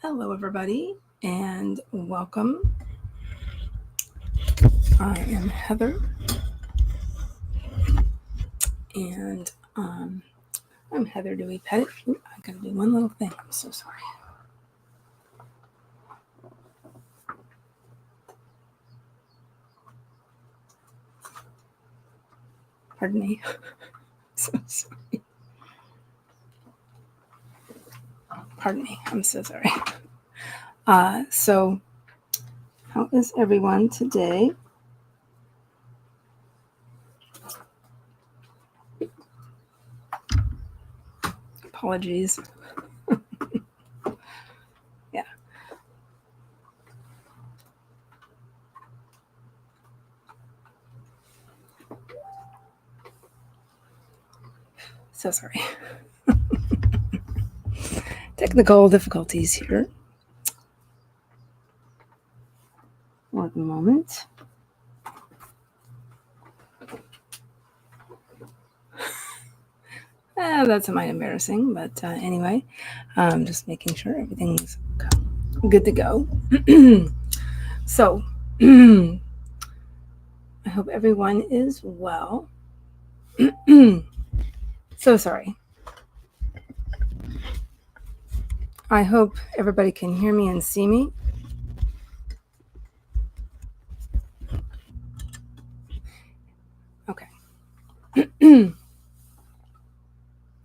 Hello, everybody, and welcome. I am Heather, and I'm Heather Dewey Pettit. Ooh, I gotta do one little thing. I'm so sorry. Pardon me. So sorry. Pardon me. I'm so sorry. So, how is everyone today? Apologies. Yeah. So sorry. Technical difficulties here. One moment. That's a mite embarrassing, but anyway, just making sure everything's good to go. So, I hope everyone is well. So sorry. I hope everybody can hear me and see me. Okay.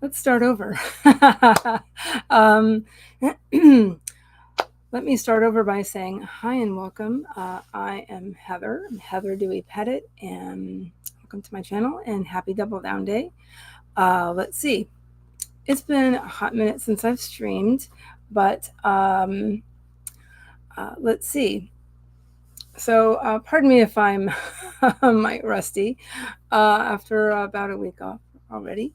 Let's start over. Let me start over by saying hi and welcome. I am Heather. I'm Heather Dewey Pettit, and welcome to my channel and happy Double Down Day. Let's see. It's been a hot minute since I've streamed, but let's see. So pardon me if I'm might rusty after about a week off already.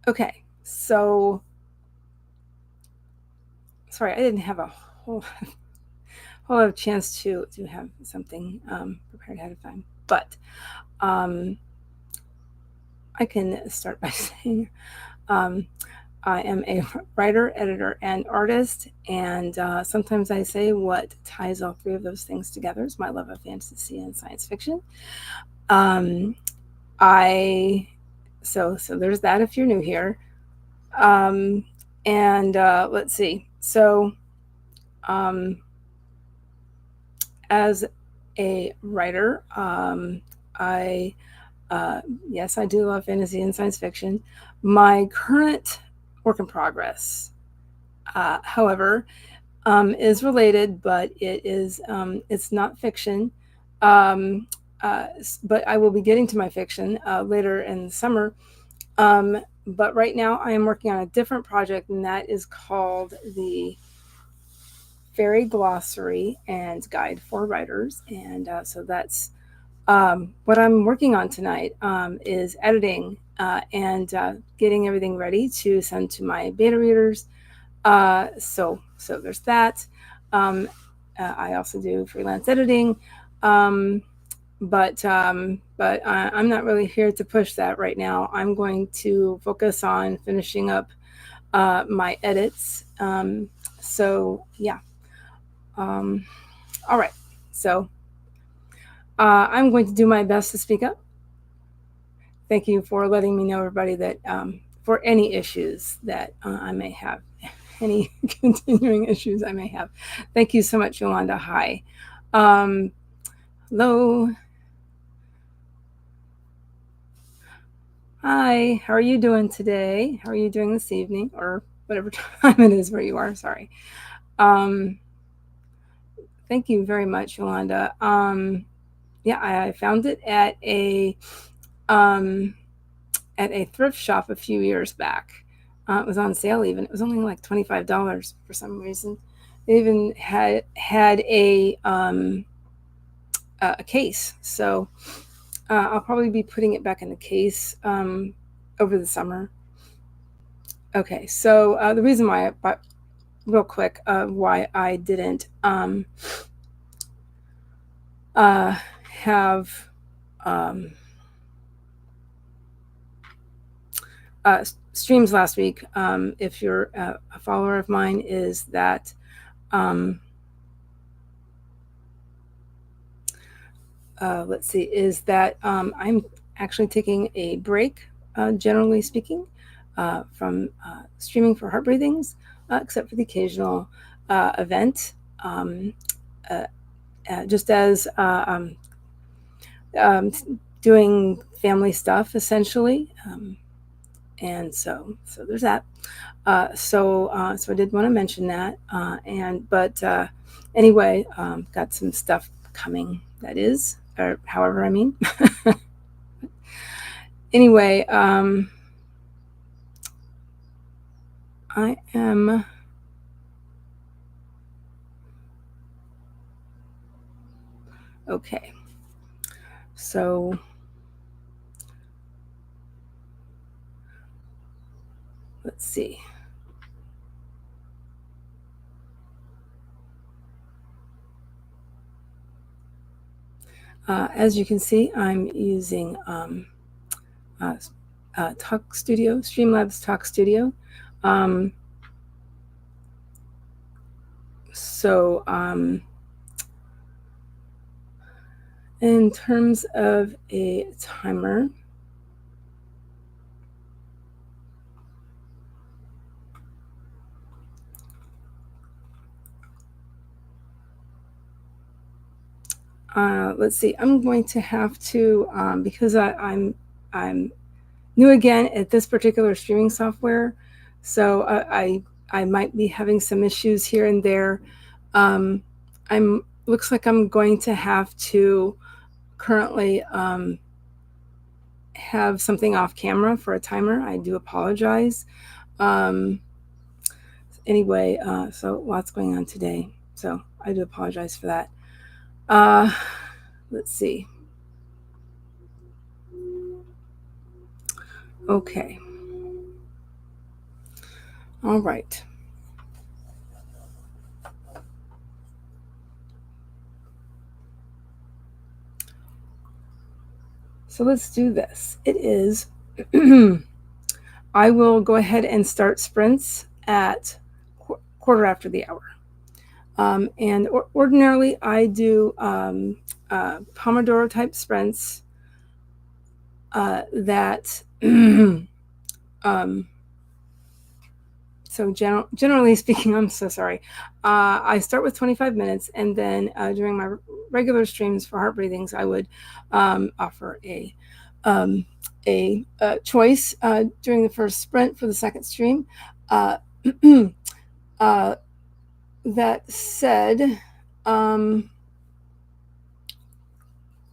Okay, so sorry, I didn't have a whole lot of chance to have something prepared ahead of time, but I can start by saying I am a writer, editor, and artist, and sometimes I say what ties all three of those things together is my love of fantasy and science fiction. So there's that if you're new here. And let's see. So as a writer, yes, I do love fantasy and science fiction. My current work in progress, however, is related, but it's not fiction. But I will be getting to my fiction later in the summer. But right now I am working on a different project, and that is called the Fairy Glossary and Guide for Writers. And so that's what I'm working on tonight is editing and getting everything ready to send to my beta readers. So there's that. I also do freelance editing. But I'm not really here to push that right now. I'm going to focus on finishing up my edits. So yeah. All right. So I'm going to do my best to speak up. Thank you for letting me know, everybody, that for any issues that I may have, any continuing issues I may have. Thank you so much, Yolanda. Hi. Hello. Hi, how are you doing today? How are you doing this evening or whatever time it is where you are? Sorry. Thank you very much, Yolanda. Yeah, I found it at a thrift shop a few years back. It was on sale even. It was only like $25 for some reason. They even had a case. So I'll probably be putting it back in the case over the summer. Okay, so the reason why, real quick, why I didn't have streams last week, if you're a follower of mine, is that let's see, is that I'm actually taking a break, generally speaking, from streaming for heart breathings, except for the occasional event, just as doing family stuff, essentially. And so there's that. So I did want to mention that. But anyway, got some stuff coming. That is, or however I mean. Anyway, I am. Okay. So let's see. As you can see, I'm using Talk Studio, Streamlabs Talk Studio. In terms of a timer, let's see. I'm going to have to because I'm new again at this particular streaming software, so I might be having some issues here and there. Looks like I'm going to have to currently have something off camera for a timer. I do apologize. Anyway, so lots going on today, so I do apologize for that. Let's see. Okay. All right. So let's do this. It is, I will go ahead and start sprints at quarter after the hour. And ordinarily I do Pomodoro type sprints that so generally speaking, I'm so sorry. I start with 25 minutes, and then during my regular streams for heart breathings, I would offer a choice during the first sprint for the second stream. That said, I'm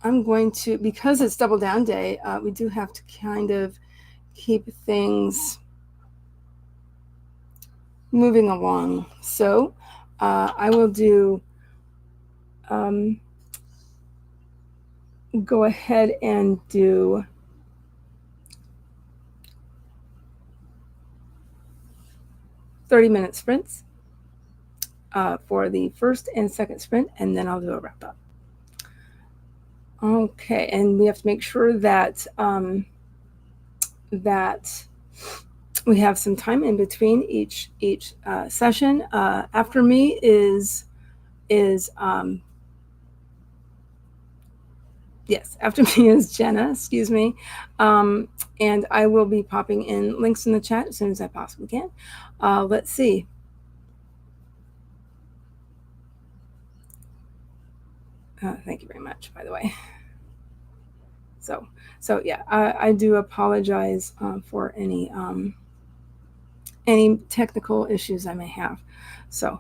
going to, because it's double down day, we do have to kind of keep things moving along. So I will do, go ahead and do 30-minute sprints for the first and second sprint, and then I'll do a wrap up. Okay, and we have to make sure that that we have some time in between each session. After me is yes, after me is Jenna, excuse me. And I will be popping in links in the chat as soon as I possibly can. Let's see. Thank you very much, by the way. So yeah, I do apologize for any technical issues I may have. So,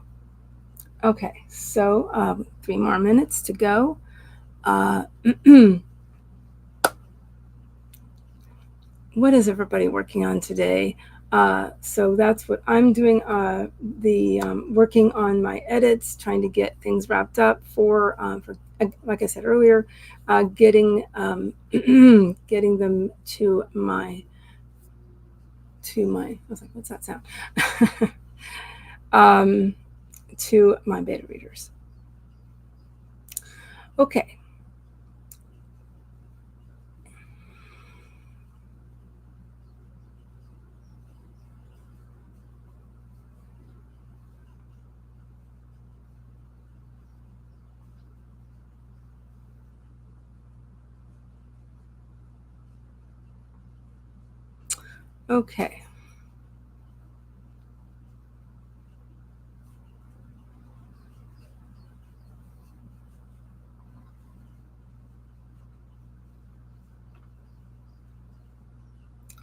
okay, so 3 more minutes to go. What is everybody working on today? So that's what I'm doing, working on my edits, trying to get things wrapped up for like I said earlier, getting getting them to my I was like, what's that sound? To my beta readers. Okay. Okay.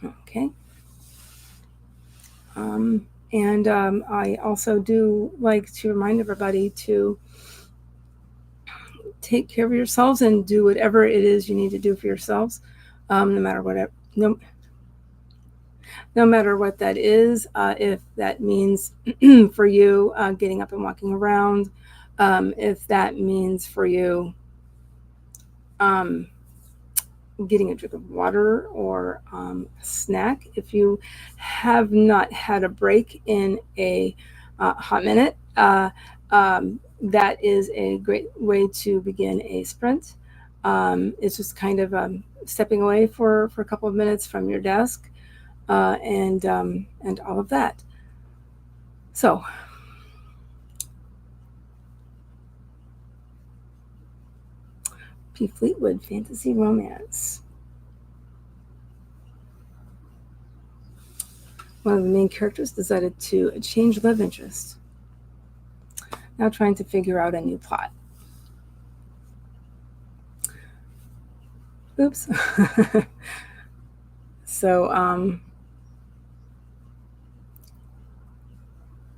Okay. And I also do like to remind everybody to take care of yourselves and do whatever it is you need to do for yourselves, no matter what. No matter what that is, if that means for you getting up and walking around, if that means for you um, getting a drink of water or a snack, if you have not had a break in a hot minute, that is a great way to begin a sprint. It's just kind of stepping away for a couple of minutes from your desk and all of that. So, P. Fleetwood, fantasy romance. One of the main characters decided to change love interest, now trying to figure out a new plot. Oops. So,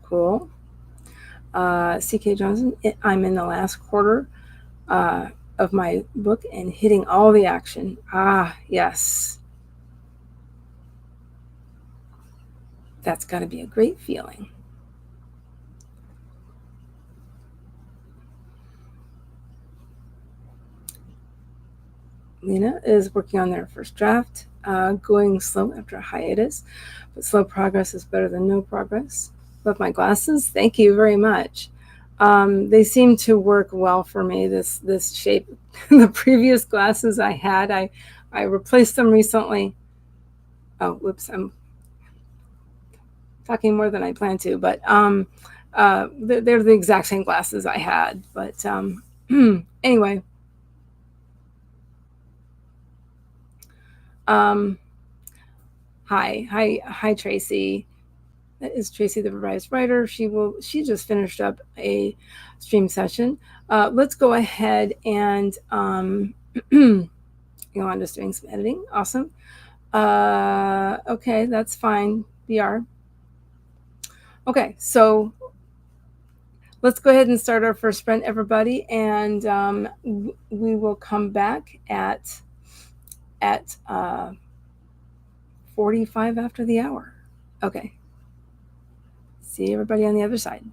cool. C.K. Johnson, I'm in the last quarter of my book and hitting all the action. Ah, yes. That's got to be a great feeling. Lena is working on their first draft, going slow after a hiatus, but slow progress is better than no progress. Love my glasses. Thank you very much. They seem to work well for me. This shape, the previous glasses I had, I replaced them recently. Oh, whoops! I'm talking more than I planned to, but they're the exact same glasses I had. But anyway. Um, hi, Tracy. That is Tracy, the revised writer. She just finished up a stream session. Let's go ahead and I'm just doing some editing. Awesome. Okay, that's fine. BR. Okay, so let's go ahead and start our first sprint, everybody, and we will come back at 45 after the hour. Okay. See everybody on the other side.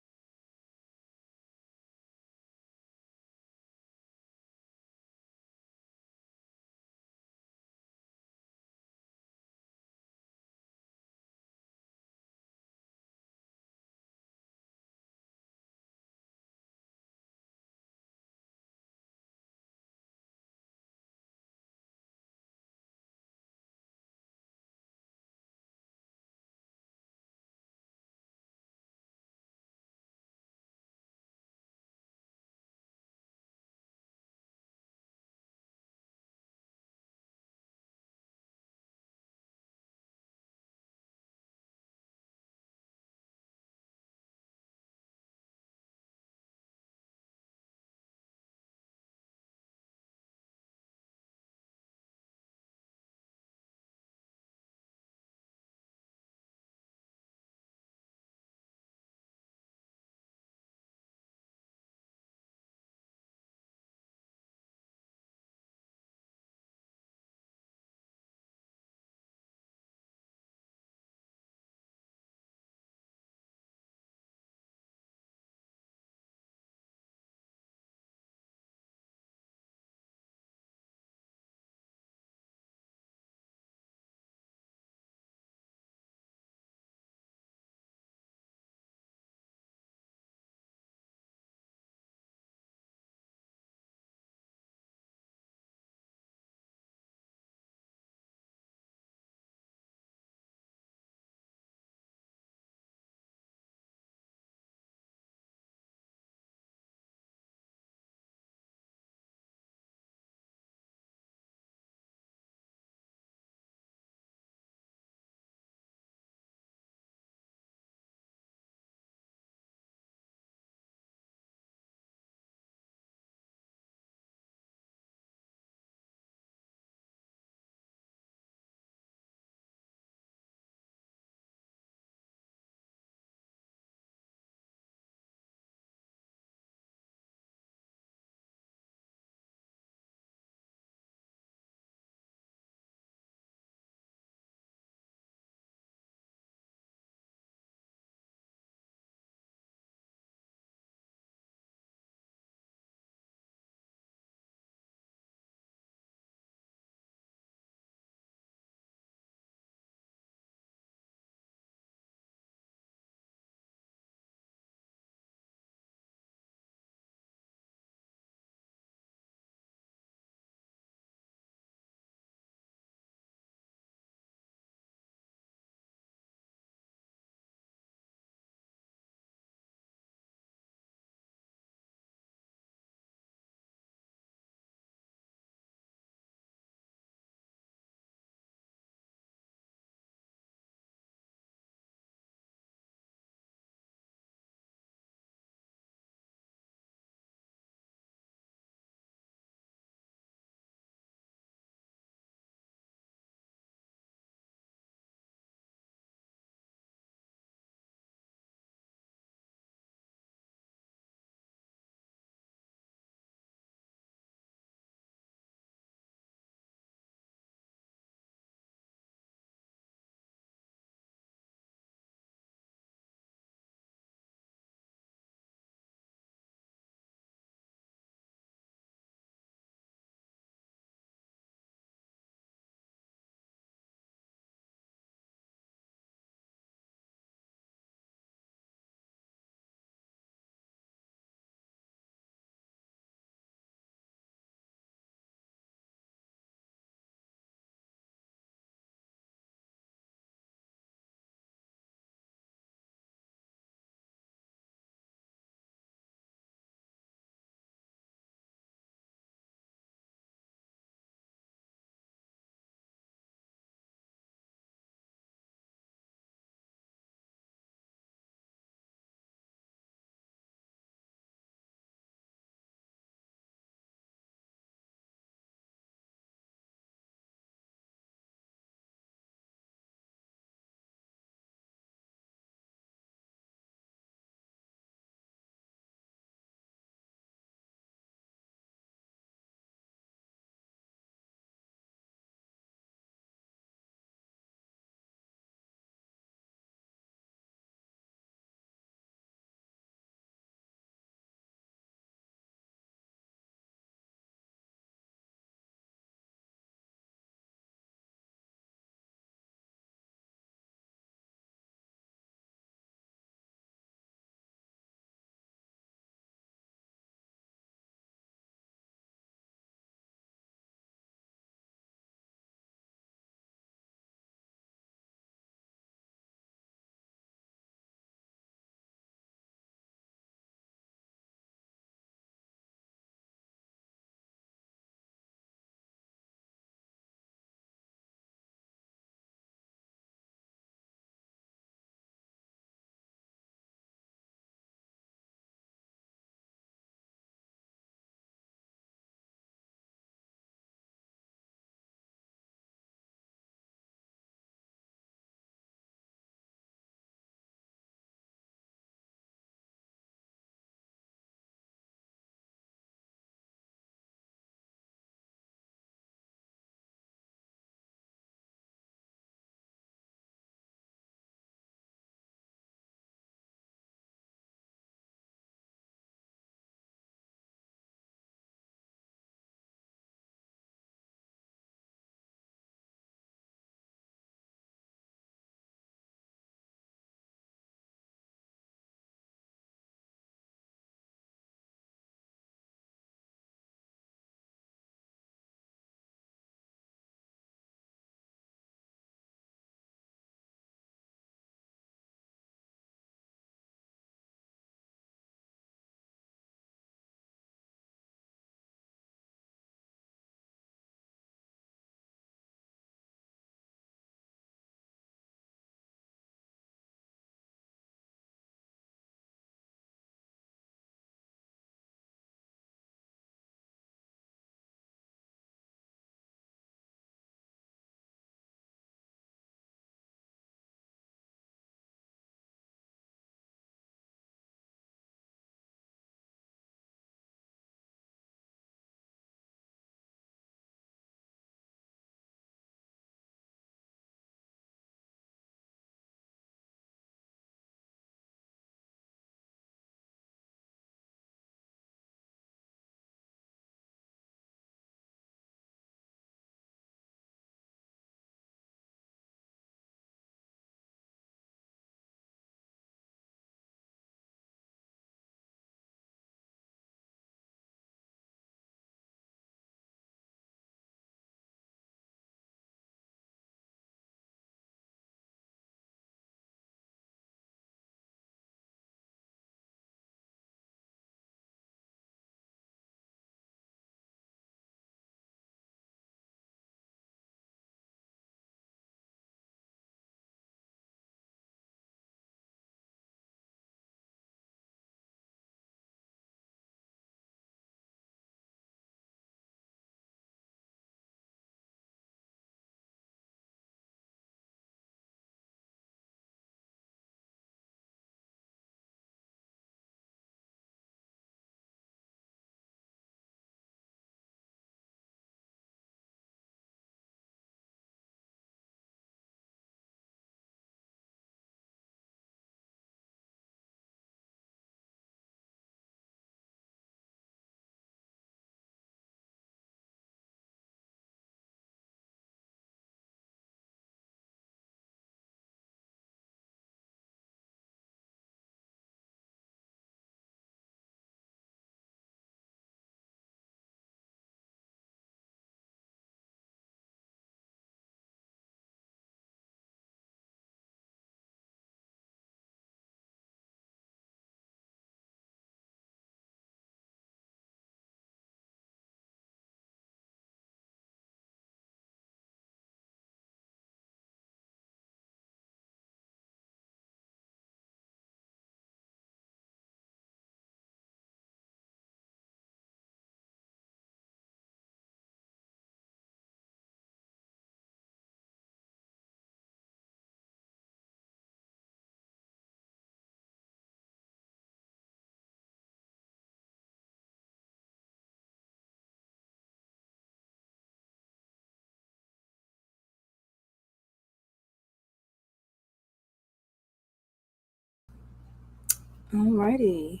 Alrighty,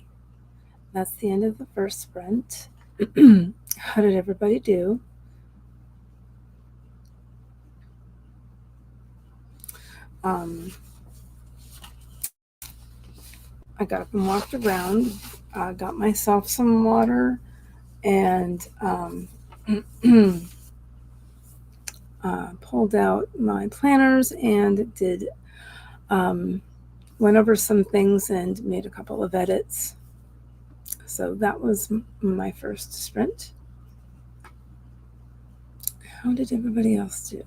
that's the end of the first sprint. How did everybody do? I got up and walked around, got myself some water, and pulled out my planners and did went over some things and made a couple of edits. So that was my first sprint. How did everybody else do?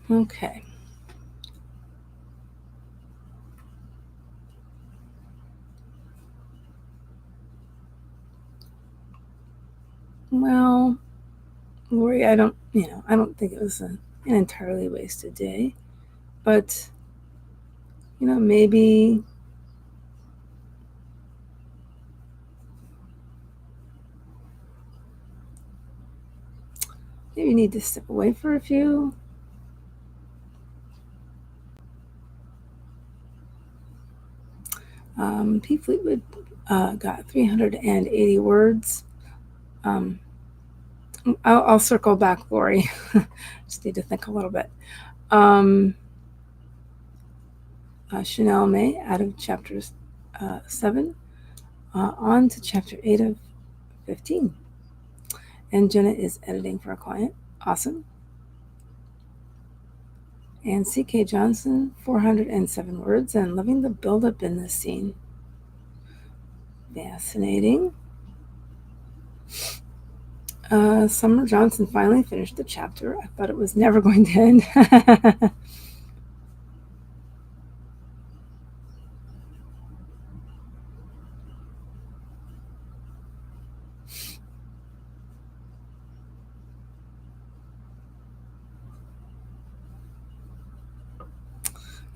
Okay. Well, Lori, I don't think it was an entirely wasted day, but maybe you need to step away for a few. P. Fleetwood got 380 words. I'll circle back, Lori. Just need to think a little bit. Chanel May out of chapter 7 on to chapter 8 of 15. And Jenna is editing for a client. Awesome. And C.K. Johnson, 407 words, and loving the buildup in this scene. Fascinating. Summer Johnson finally finished the chapter. I thought it was never going to end.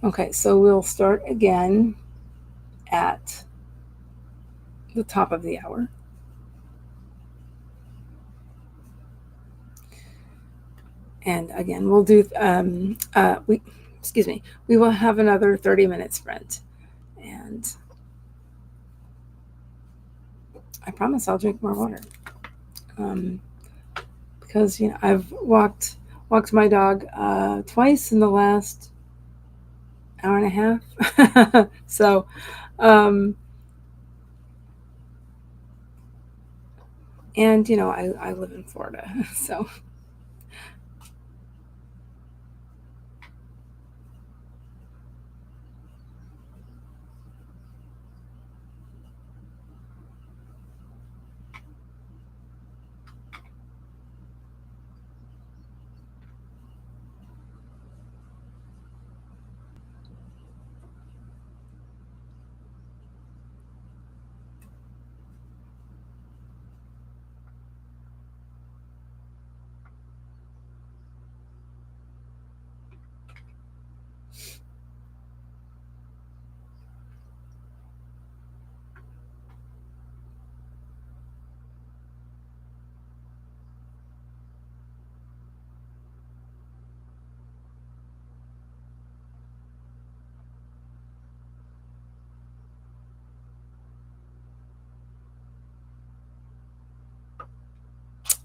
Okay, so we'll start again at the top of the hour. And again, we'll do, we will have another 30-minute sprint. And I promise I'll drink more water. Because, I've walked my dog twice in the last hour and a half. So, and, I live in Florida, so.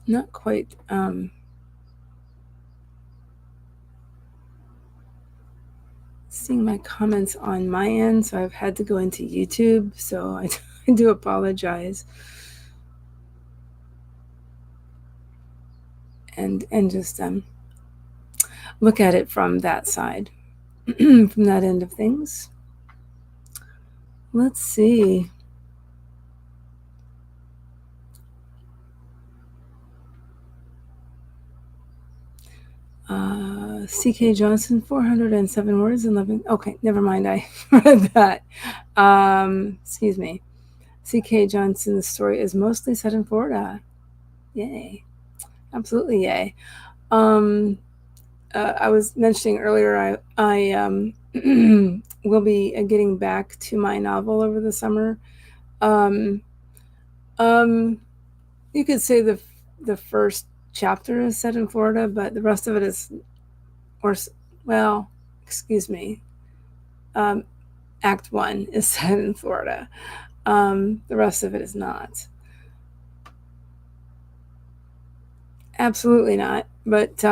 Not quite seeing my comments on my end, so I've had to go into YouTube, so I do apologize. And just look at it from that side, from that end of things. Let's see. C.K. Johnson, 407 words and 11. Okay, never mind. I read that. Excuse me. C.K. Johnson's story is mostly set in Florida. Yay. Absolutely yay. I was mentioning earlier, I will be getting back to my novel over the summer. Um, um, you could say the first chapter is set in Florida, but the rest of it is, or well, excuse me, um, Act One is set in Florida. The rest of it is not. Absolutely not. But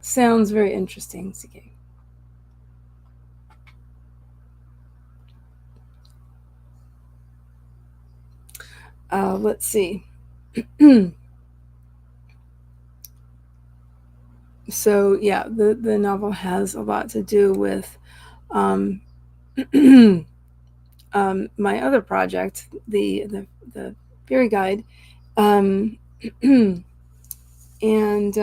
sounds very interesting, CK. Let's see. So yeah, the novel has a lot to do with um, my other project, the Fairy Guide, um, and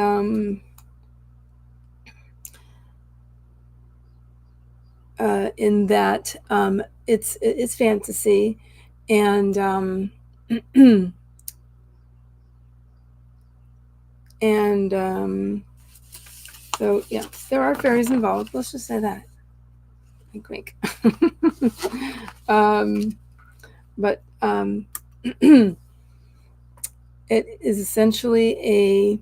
in that it's fantasy, and and so yeah, there are fairies involved. Let's just say that. Wink, wink. um, but it is essentially a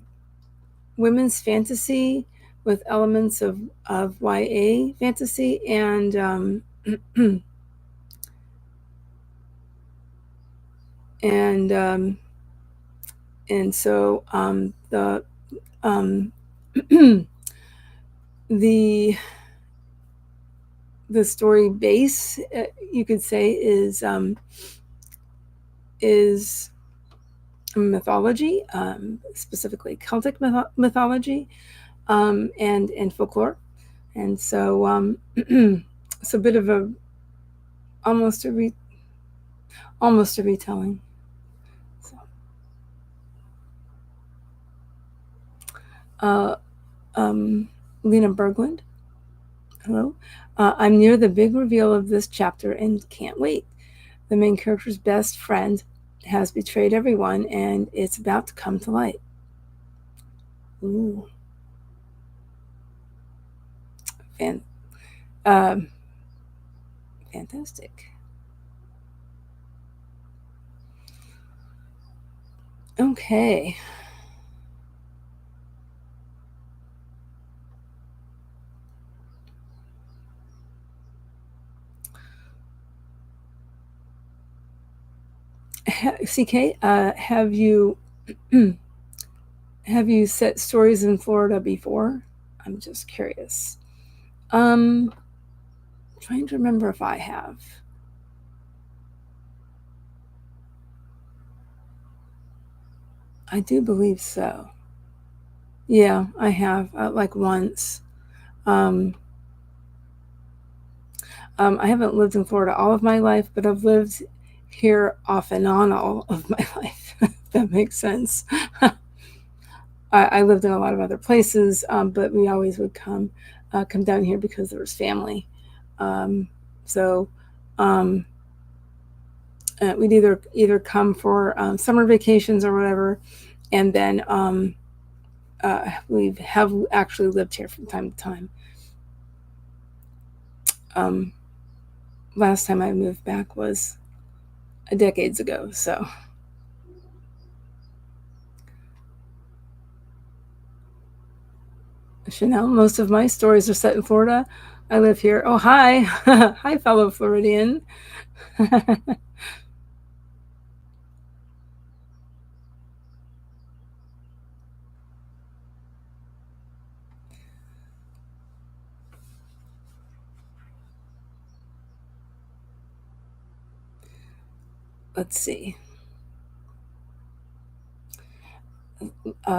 women's fantasy with elements of YA fantasy and and so um, the the story base, you could say, is mythology, specifically Celtic mythology, and folklore, and so it's a bit of a almost a almost a retelling. So, uh, Lena Berglund, hello. I'm near the big reveal of this chapter and can't wait. The main character's best friend has betrayed everyone, and it's about to come to light. Ooh, fan, um, fantastic. Okay. CK, have you set stories in Florida before? I'm just curious. Um, trying to remember if I have. I do believe so. Yeah, I have, like once. Um, I haven't lived in Florida all of my life, but I've lived here off and on all of my life. If that makes sense. I lived in a lot of other places, but we always would come down here because there was family. Um, so um, we'd either come for summer vacations or whatever, and then we have actually lived here from time to time. Um, last time I moved back was decades ago. So Chanel, most of my stories are set in Florida. I live here. Oh, hi. Hi, fellow Floridian. Let's see.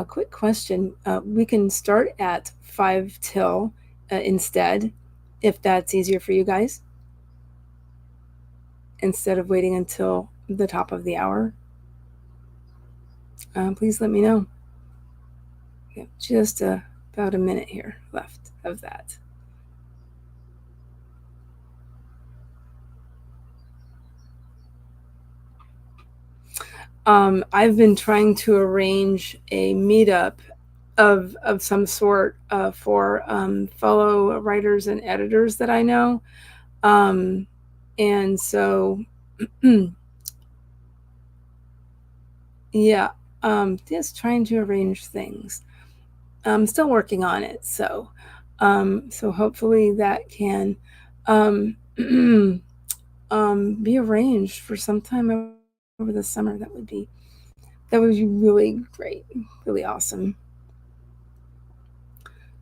Quick question. We can start at 5 till instead, if that's easier for you guys, instead of waiting until the top of the hour. Please let me know. We have just about a minute here left of that. I've been trying to arrange a meetup of some sort for fellow writers and editors that I know. And so, yeah, just trying to arrange things. I'm still working on it, so hopefully that can be arranged for some time over the summer. That would be really great, really awesome.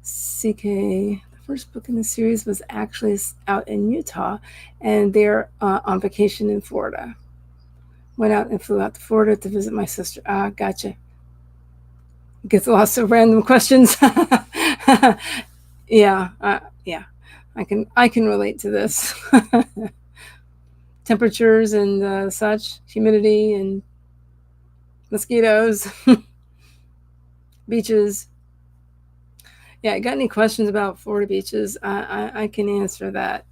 CK, the first book in the series was actually out in Utah, and they're on vacation in Florida. Went out and flew out to Florida to visit my sister. Ah, gotcha. Gets lots of random questions. Yeah, yeah. I can relate to this. Temperatures and such, humidity and mosquitoes, beaches. Yeah, got any questions about Florida beaches? I can answer that.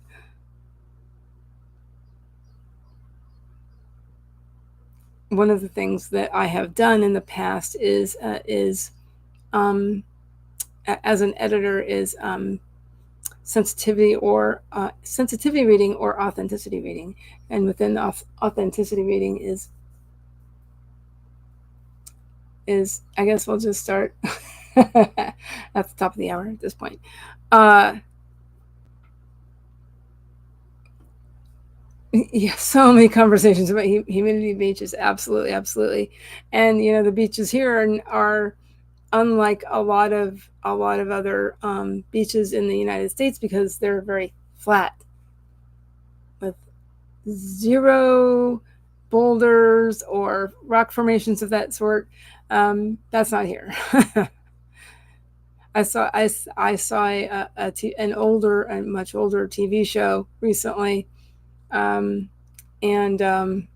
One of the things that I have done in the past is as an editor is sensitivity reading or authenticity reading, and within authenticity reading is I guess we'll just start at the top of the hour at this point. Yeah, so many conversations about humidity beaches. Absolutely, absolutely. And the beaches here are unlike a lot of other beaches in the United States because they're very flat with zero boulders or rock formations of that sort. That's not here. I saw an much older TV show recently, and it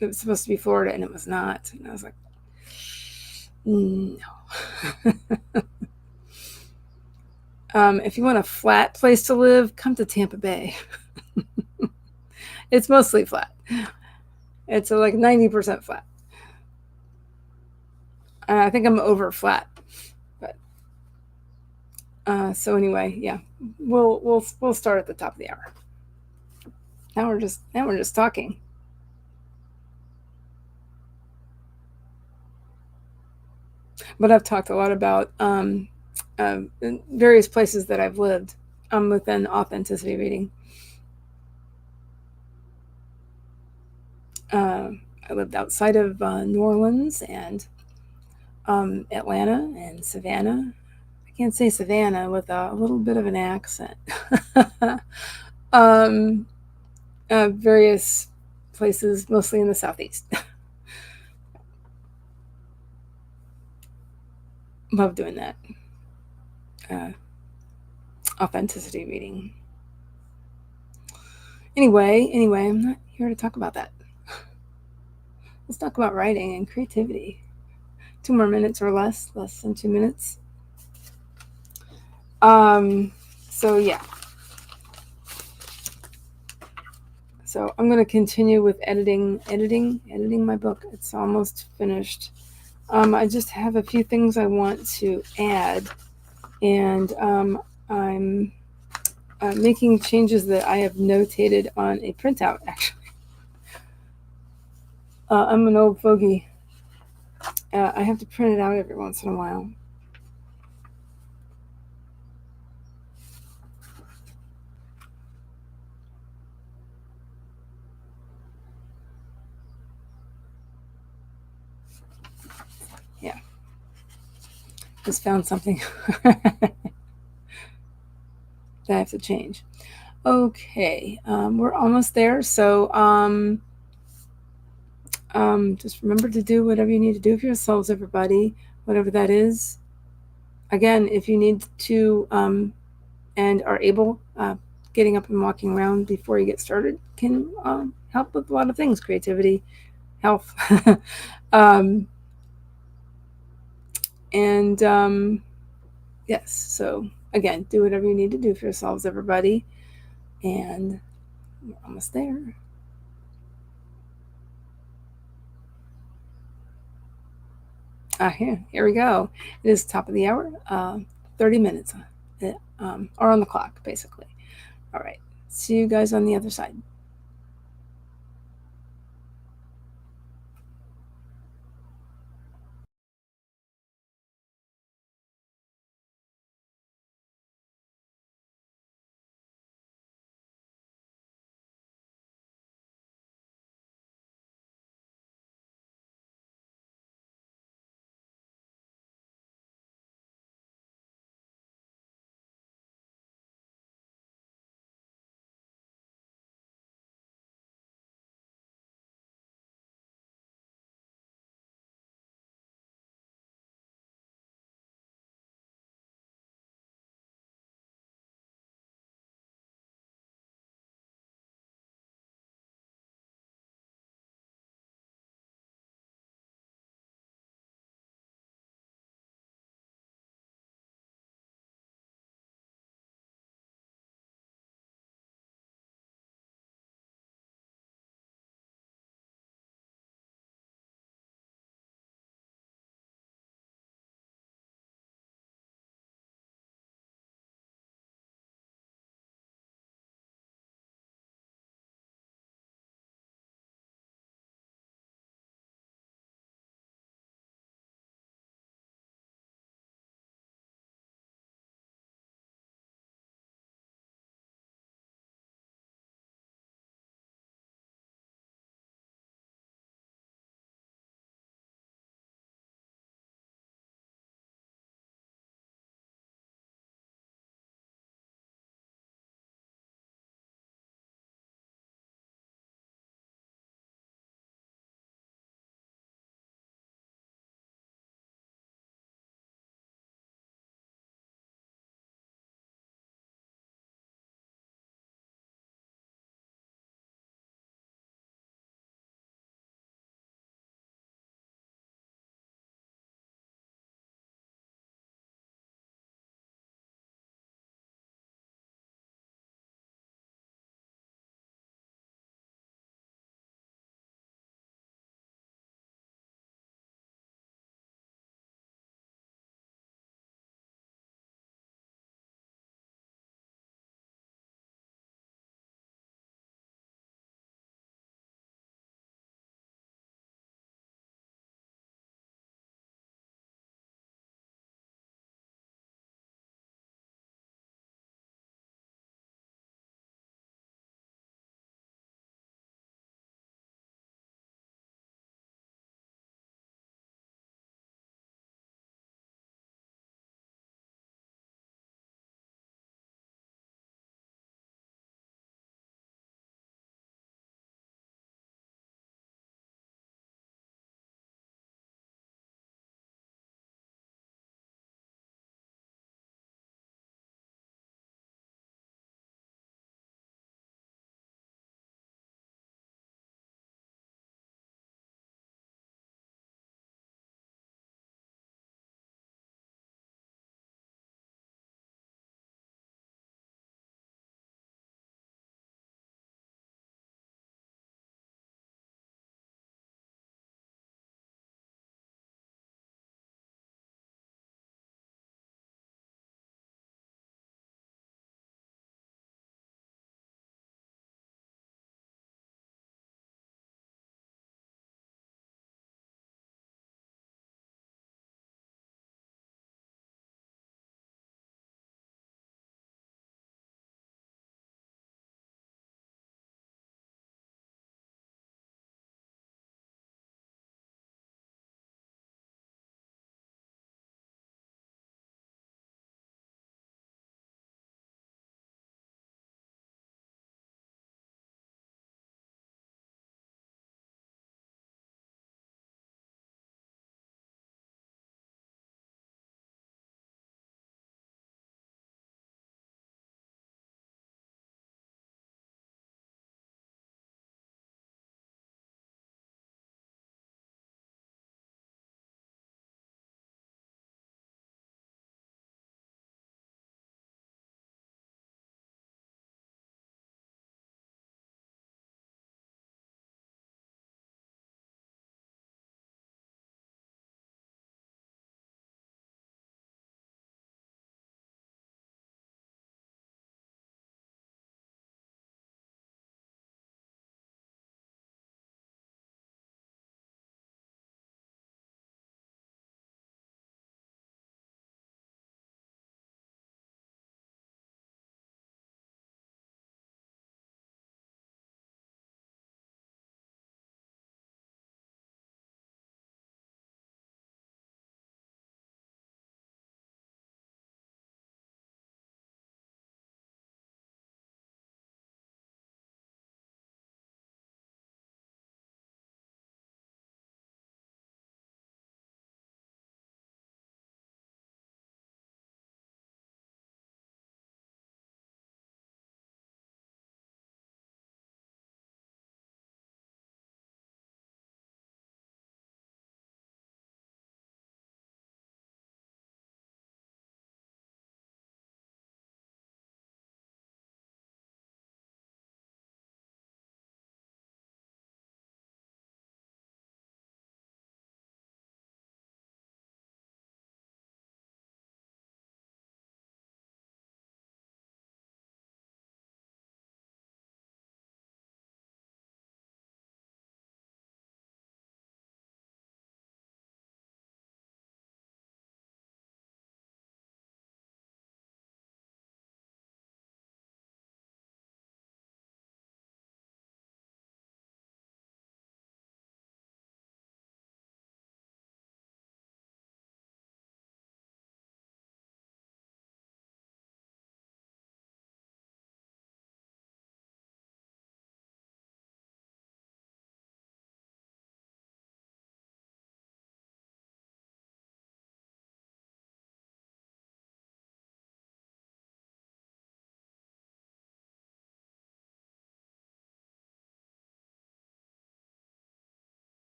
was supposed to be Florida, and it was not. And I was like, no. If you want a flat place to live, come to Tampa Bay. It's mostly flat. It's like 90% flat. I think I'm over flat, but so anyway, yeah, we'll start at the top of the hour. Now we're just talking. But I've talked a lot about various places that I've lived within authenticity reading. I lived outside of New Orleans and Atlanta and Savannah. I can't say Savannah with a little bit of an accent. Various places, mostly in the Southeast. Love doing that. Authenticity reading. Anyway, I'm not here to talk about that. Let's talk about writing and creativity. 2 more minutes or less than 2 minutes. So yeah. So I'm going to continue with editing my book. It's almost finished. I just have a few things I want to add, and I'm making changes that I have notated on a printout, actually. I'm an old fogey. I have to print it out every once in a while. Yeah. Just found something that I have to change. Okay, we're almost there. So just remember to do whatever you need to do for yourselves, everybody, whatever that is. Again, if you need to and are able, getting up and walking around before you get started can help with a lot of things: creativity, health, and yes. So again, do whatever you need to do for yourselves, everybody, and we're almost there. Here we go. It is top of the hour. 30 minutes are on the clock, basically. All right. See you guys on the other side.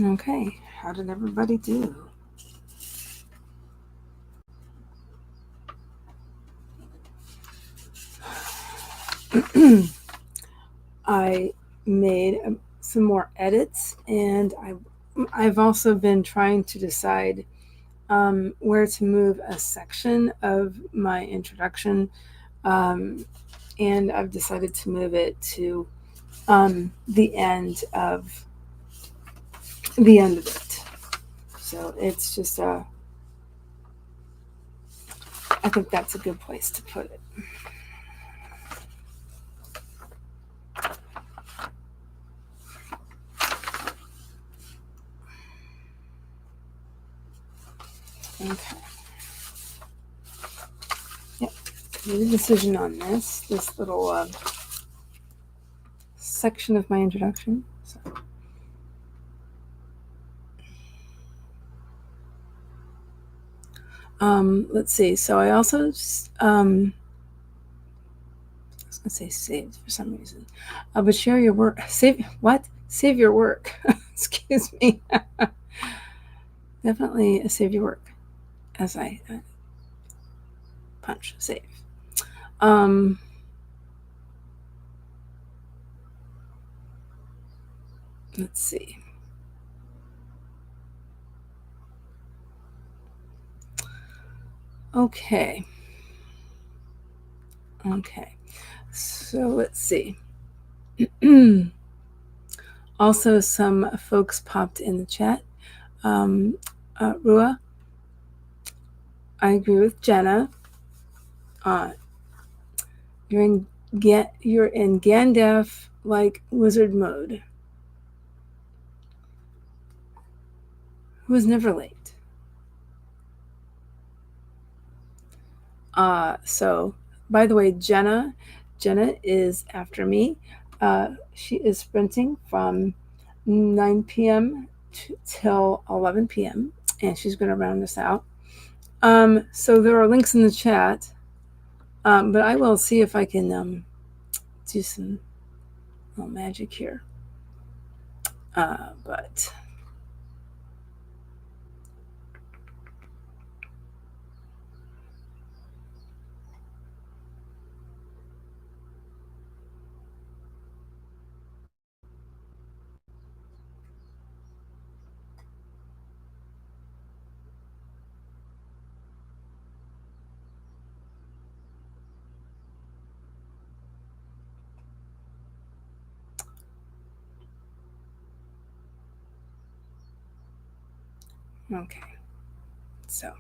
Okay, how did everybody do? I made some more edits, and I've also been trying to decide where to move a section of my introduction, and I've decided to move it to the end of it. So it's just I think that's a good place to put it. Okay. Yep. Made a decision on this little section of my introduction. So. Let's see. So I also, I was going to say saved for some reason. But share your work. Save what? Save your work. Excuse me. Definitely save your work as I punch save. Let's see. Okay. Okay. So let's see. Also, some folks popped in the chat. Rua, I agree with Jenna. You're in Gandalf like wizard mode. Who is never late. So, by the way, Jenna is after me. She is sprinting from 9 p.m. till 11 p.m. and she's going to round us out. So there are links in the chat, but I will see if I can do some little magic here. But okay, so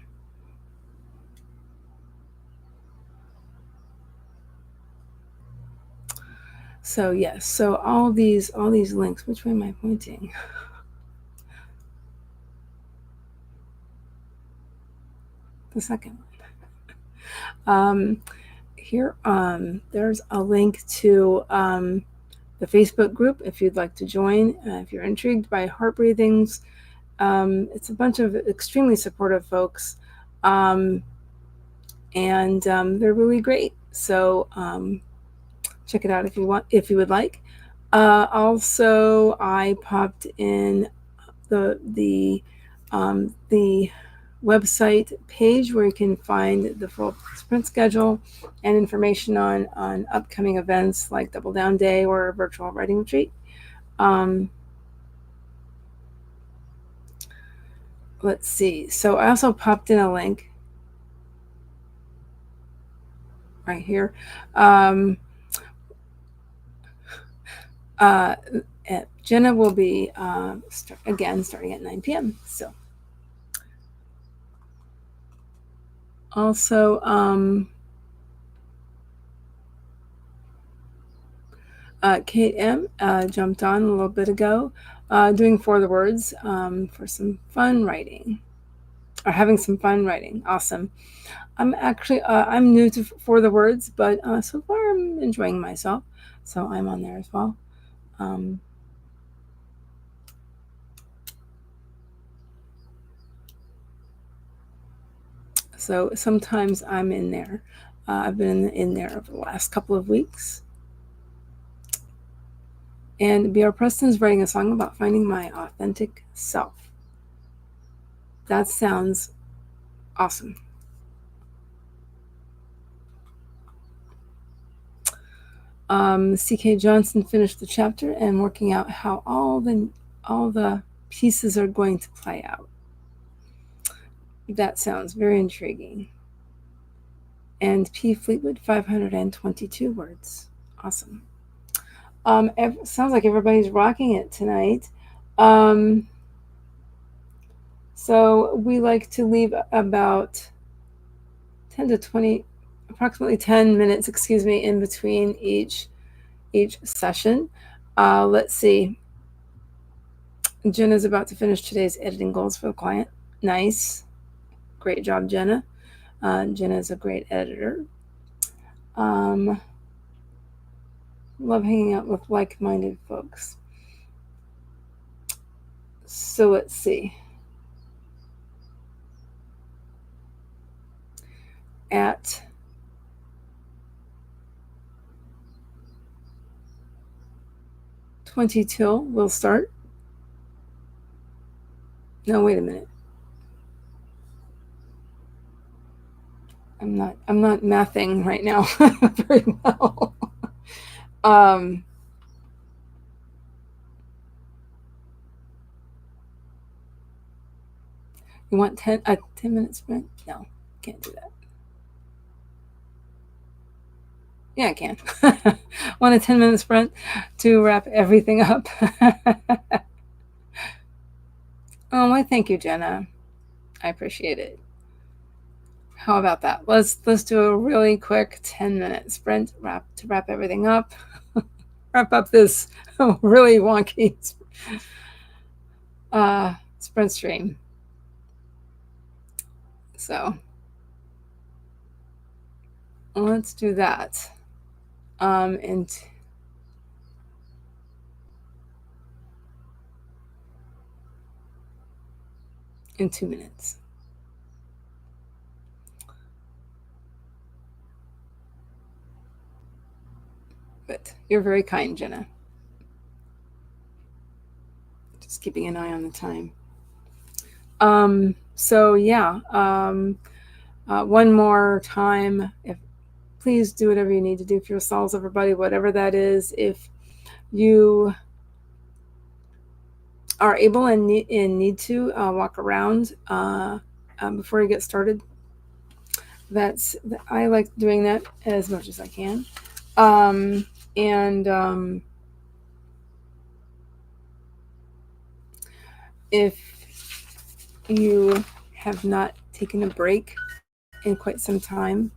yes, so all these links. Which way am I pointing? The second one. Here, there's a link to the Facebook group if you'd like to join. If you're intrigued by heart breathings, it's a bunch of extremely supportive folks, and they're really great. So check it out if you would like. Also, I popped in the website page where you can find the full sprint schedule and information on upcoming events like Double Down Day or a virtual writing retreat. Let's see. So I also popped in a link right here. Jenna will be starting at 9 p.m. So also Kate M jumped on a little bit ago, doing For the Words for some fun writing, or having some fun writing. Awesome. I'm actually I'm new to For the Words, but so far I'm enjoying myself, so I'm on there as well. So sometimes I'm in there. I've been in there over the last couple of weeks. And B.R. Preston's writing a song about finding my authentic self. That sounds awesome. C.K. Johnson finished the chapter and working out how all the pieces are going to play out. That sounds very intriguing. And P. Fleetwood, 522 words. Awesome. Sounds like everybody's rocking it tonight. So we like to leave about 10 to 20, approximately 10 minutes, in between each session. Let's see. Jenna's about to finish today's editing goals for the client. Nice. Great job, Jenna. Jenna is a great editor. Love hanging out with like-minded folks. So let's see. At $20 till, we'll start. No, wait a minute. I'm not mathing right now very well. You want 10 minute sprint? No, can't do that. Yeah, I can. Want a 10-minute sprint to wrap everything up? Oh, why, thank you, Jenna. I appreciate it. How about that? Let's do a really quick 10-minute sprint to wrap everything up. Wrap up this really wonky sprint stream. So let's do that. In 2 minutes. But you're very kind, Jenna. Just keeping an eye on the time. So yeah, one more time, please do whatever you need to do for yourselves, everybody, whatever that is. If you are able and need to walk around before you get started, I like doing that as much as I can. If you have not taken a break in quite some time,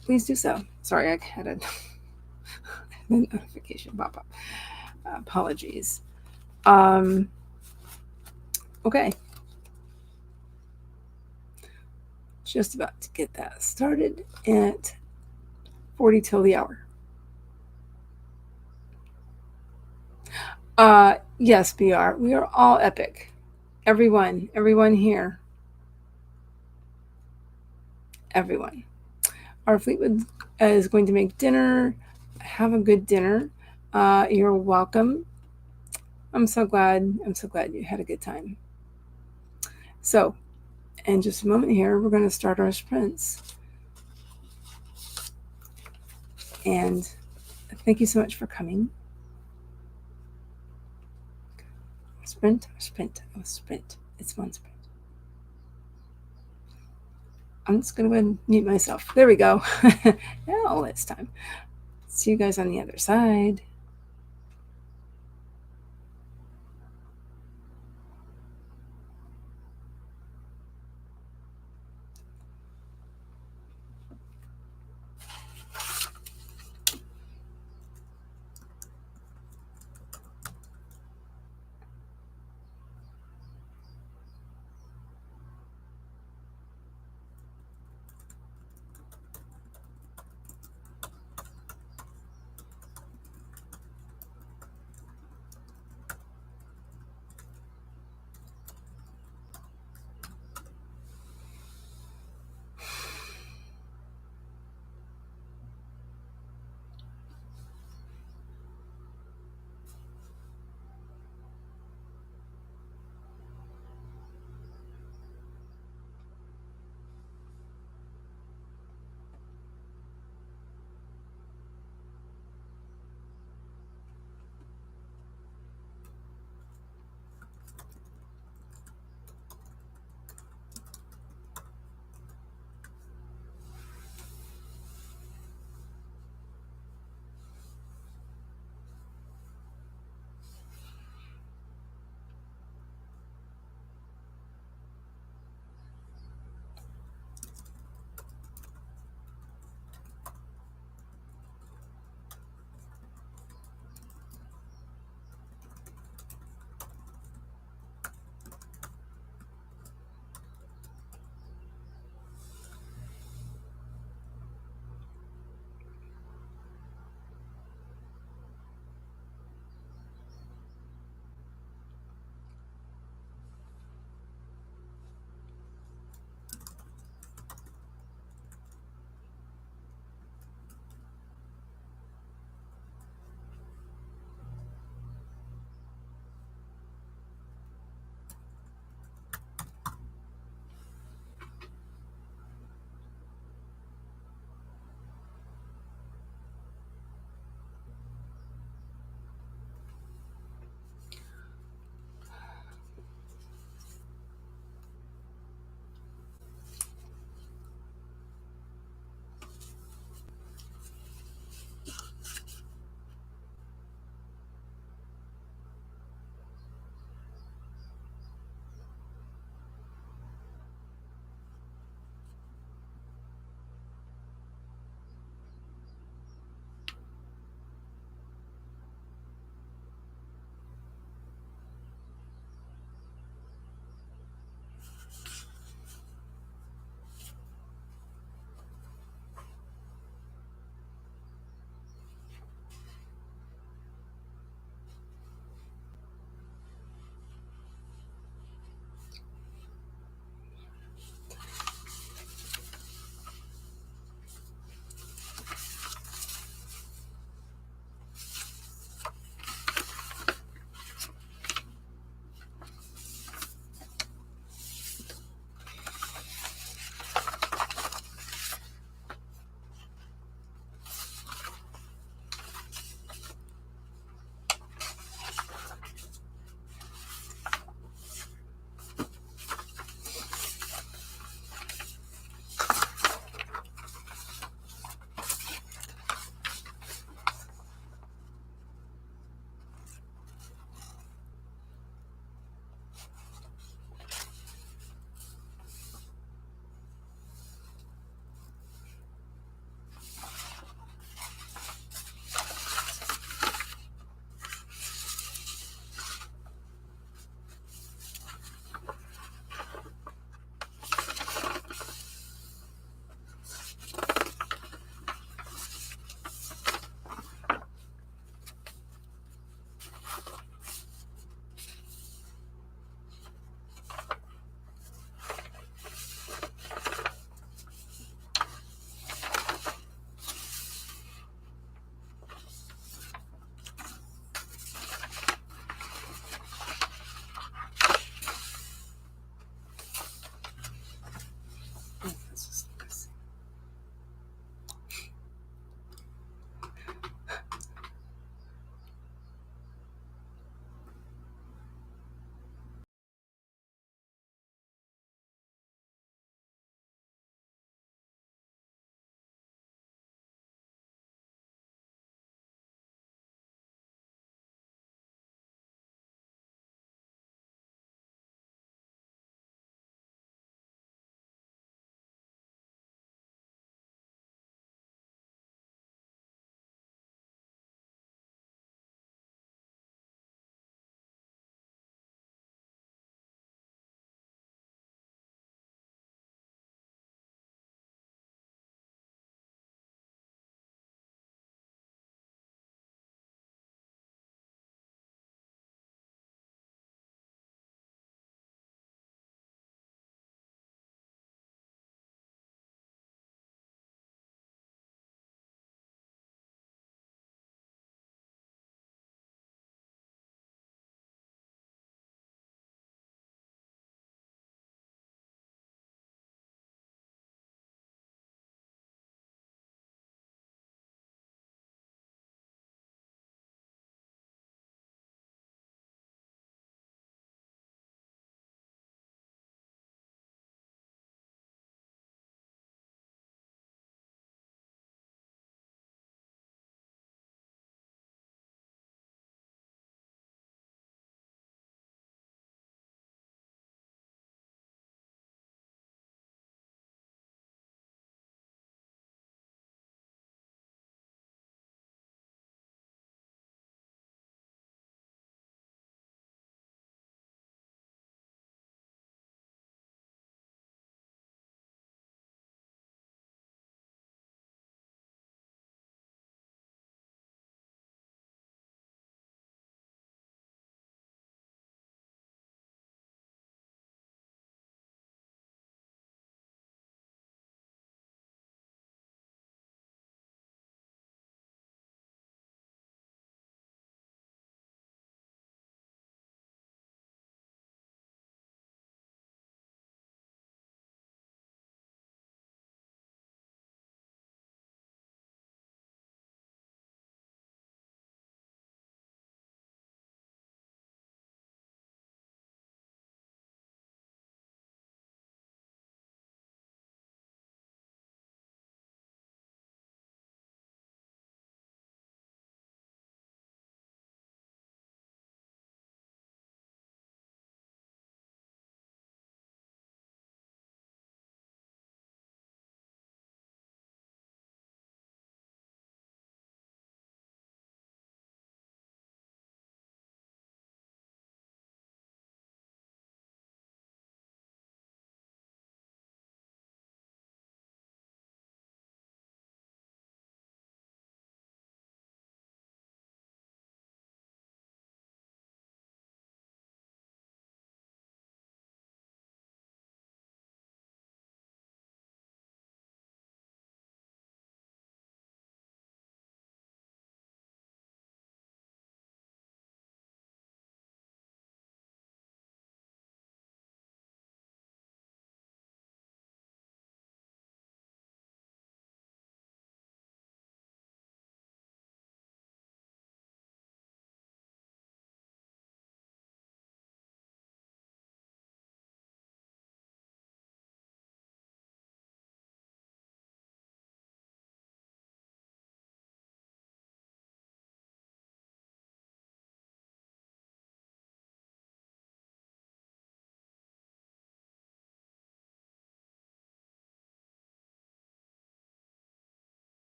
please do so. Sorry, I had a notification pop up. Apologies. Okay. Just about to get that started at 40 till the hour. Yes, BR. We are all epic. Everyone here. Everyone. Our Fleetwood is going to make dinner. Have a good dinner. You're welcome. I'm so glad you had a good time. So, in just a moment here, we're going to start our sprints. And thank you so much for coming. Sprint. It's one sprint. I'm just going to go ahead and mute myself. There we go. Now it's time. See you guys on the other side.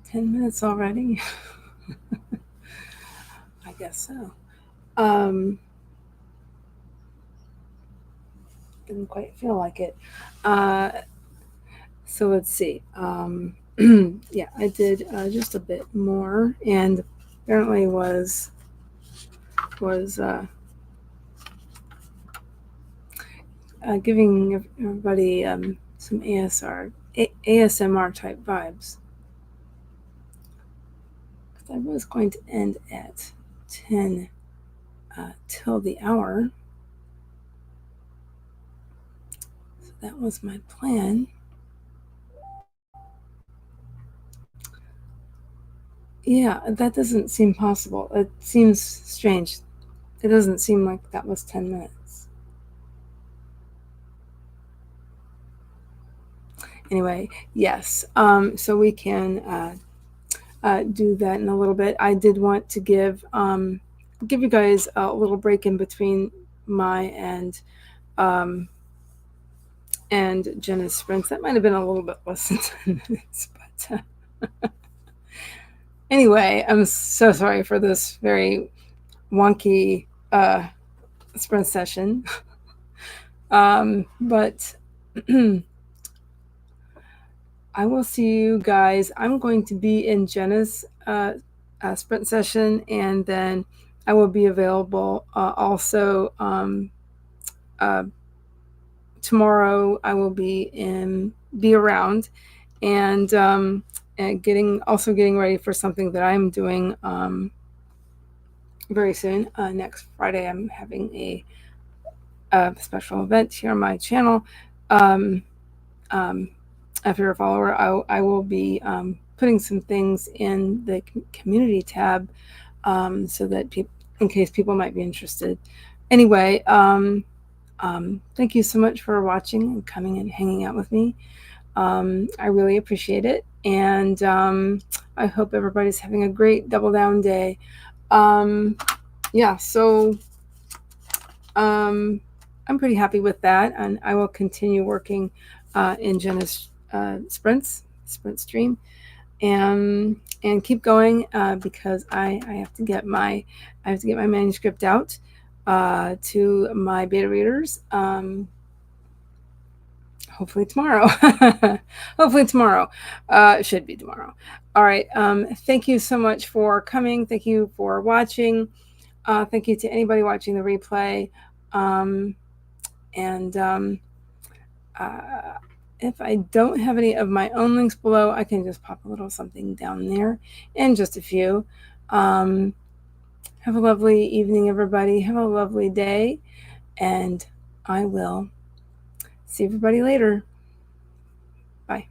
10 minutes already? I guess so. Didn't quite feel like it. So let's see. Yeah, I did just a bit more, and apparently was giving everybody some ASMR type vibes. I was going to end at 10 till the hour. So that was my plan. Yeah, that doesn't seem possible. It seems strange. It doesn't seem like that was 10 minutes. Anyway, yes. So we can do that in a little bit. I did want to give you guys a little break in between my and Jenna's sprints. That might have been a little bit less than 10 minutes, but anyway, I'm so sorry for this very wonky sprint session. But I will see you guys. I'm going to be in Jenna's sprint session, and then I will be available also tomorrow. I will be around, and getting ready for something that I'm doing very soon. Next Friday, I'm having a special event here on my channel. If you're a follower, I will be putting some things in the community tab so that in case people might be interested. Anyway, thank you so much for watching and coming and hanging out with me. I really appreciate it, and I hope everybody's having a great double down day. Yeah, so I'm pretty happy with that, and I will continue working in Jenna's sprint stream, and keep going because I have to get my manuscript out to my beta readers. Hopefully tomorrow. Hopefully tomorrow. It should be tomorrow. All right. Thank you so much for coming. Thank you for watching. Thank you to anybody watching the replay. If I don't have any of my own links below, I can just pop a little something down there and just a few. Have a lovely evening, everybody. Have a lovely day, and I will see everybody later. Bye.